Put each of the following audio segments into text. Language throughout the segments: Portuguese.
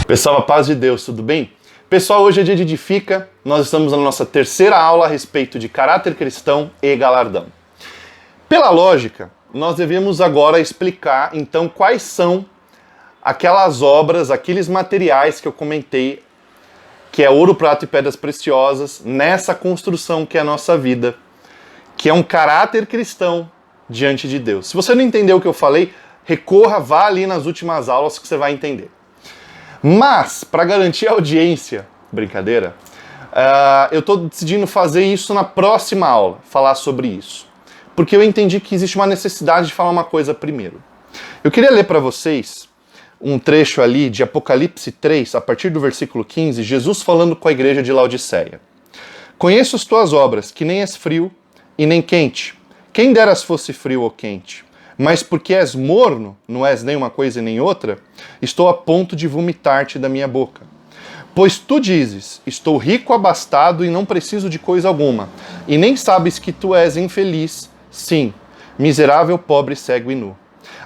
Pessoal, a paz de Deus, tudo bem? Pessoal, hoje é dia de Edifica, nós estamos na nossa terceira aula a respeito de caráter cristão e galardão. Pela lógica, nós devemos agora explicar, então, quais são aquelas obras, aqueles materiais que eu comentei, que é ouro, prata e pedras preciosas, nessa construção que é a nossa vida, que é um caráter cristão diante de Deus. Se você não entendeu o que eu falei, recorra, vá ali nas últimas aulas que você vai entender. Mas, para garantir a audiência, brincadeira, eu estou decidindo fazer isso na próxima aula, falar sobre isso. Porque eu entendi que existe uma necessidade de falar uma coisa primeiro. Eu queria ler para vocês um trecho ali de Apocalipse 3, a partir do versículo 15, Jesus falando com a igreja de Laodiceia. Conheço as tuas obras, que nem és frio e nem quente. Quem deras fosse frio ou quente. Mas porque és morno, não és nem uma coisa e nem outra, estou a ponto de vomitar-te da minha boca. Pois tu dizes, estou rico, abastado e não preciso de coisa alguma, e nem sabes que tu és infeliz, sim, miserável, pobre, cego e nu.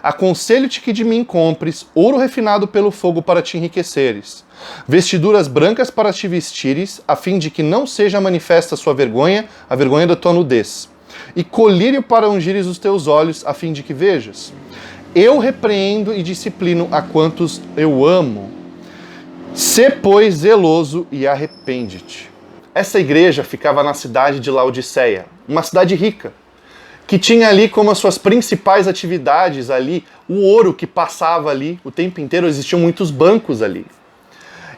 Aconselho-te que de mim compres ouro refinado pelo fogo para te enriqueceres, vestiduras brancas para te vestires, a fim de que não seja manifesta a sua vergonha, a vergonha da tua nudez. E colírio para ungires os teus olhos, a fim de que vejas. Eu repreendo e disciplino a quantos eu amo. Sê, pois, zeloso e arrepende-te. Essa igreja ficava na cidade de Laodiceia, uma cidade rica, que tinha ali como as suas principais atividades ali, o ouro que passava ali o tempo inteiro, existiam muitos bancos ali.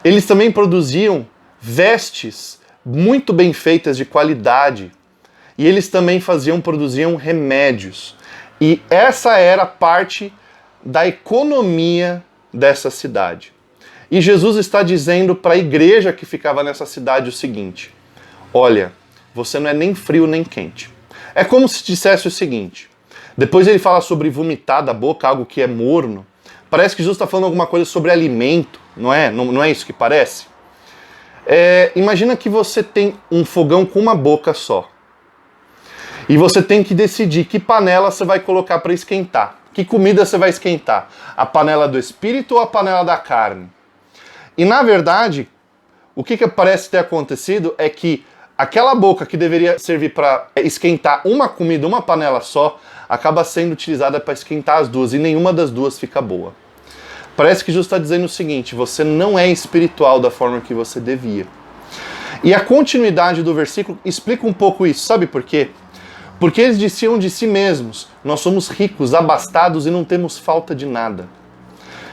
Eles também produziam vestes muito bem feitas, de qualidade, e eles também produziam remédios. E essa era parte da economia dessa cidade. E Jesus está dizendo para a igreja que ficava nessa cidade o seguinte: olha, você não é nem frio nem quente. É como se dissesse o seguinte, depois ele fala sobre vomitar da boca, algo que é morno. Parece que Jesus está falando alguma coisa sobre alimento, não é? Não é isso que parece? Imagina que você tem um fogão com uma boca só. E você tem que decidir que panela você vai colocar para esquentar. Que comida você vai esquentar? A panela do espírito ou a panela da carne? E na verdade, o que parece ter acontecido é que aquela boca que deveria servir para esquentar uma comida, uma panela só, acaba sendo utilizada para esquentar as duas e nenhuma das duas fica boa. Parece que Jesus está dizendo o seguinte: você não é espiritual da forma que você devia. E a continuidade do versículo explica um pouco isso. Sabe por quê? Porque eles diziam de si mesmos, nós somos ricos, abastados e não temos falta de nada.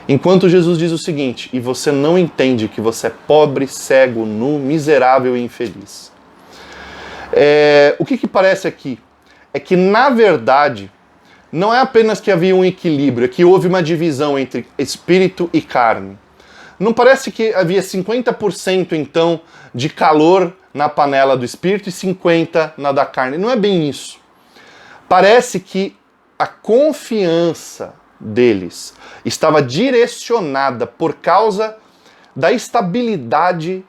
Enquanto Jesus diz o seguinte: e você não entende que você é pobre, cego, nu, miserável e infeliz. O que parece aqui? É que, na verdade, não é apenas que havia um equilíbrio, é que houve uma divisão entre espírito e carne. Não parece que havia 50% então de calor na panela do espírito e 50% na da carne. Não é bem isso. Parece que a confiança deles estava direcionada por causa da estabilidade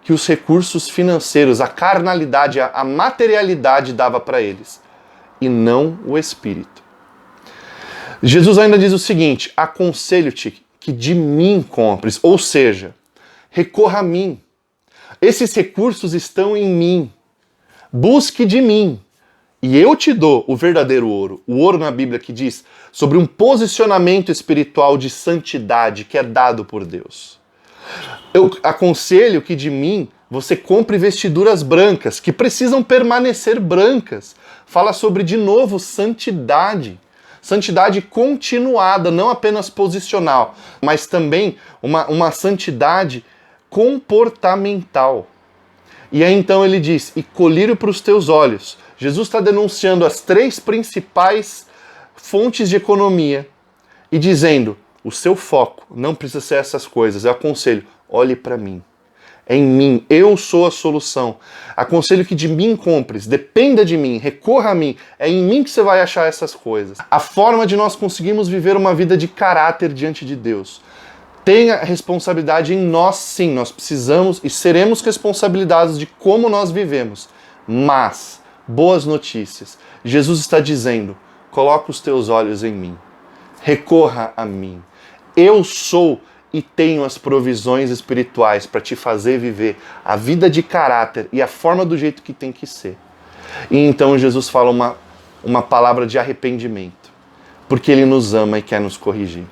que os recursos financeiros, a carnalidade, a materialidade dava para eles, e não o espírito. Jesus ainda diz o seguinte: aconselho-te que de mim compres, ou seja, recorra a mim. Esses recursos estão em mim. Busque de mim. E eu te dou o verdadeiro ouro. O ouro na Bíblia que diz sobre um posicionamento espiritual de santidade que é dado por Deus. Eu aconselho que de mim você compre vestiduras brancas, que precisam permanecer brancas. Fala sobre, de novo, santidade. Santidade continuada, não apenas posicional, mas também uma santidade comportamental. E aí então ele diz: e colírio para os teus olhos. Jesus está denunciando as três principais fontes de economia e dizendo: o seu foco não precisa ser essas coisas. Eu aconselho, olhe para mim. É em mim, eu sou a solução. Aconselho que de mim compres, dependa de mim, recorra a mim. É em mim que você vai achar essas coisas. A forma de nós conseguirmos viver uma vida de caráter diante de Deus. Tenha responsabilidade em nós, sim. Nós precisamos e seremos responsabilizados de como nós vivemos. Mas, boas notícias. Jesus está dizendo: coloca os teus olhos em mim. Recorra a mim. Eu sou e tenho as provisões espirituais para te fazer viver a vida de caráter e a forma do jeito que tem que ser. E então Jesus fala uma palavra de arrependimento, porque Ele nos ama e quer nos corrigir.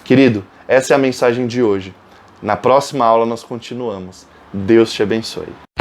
Querido, essa é a mensagem de hoje. Na próxima aula nós continuamos. Deus te abençoe.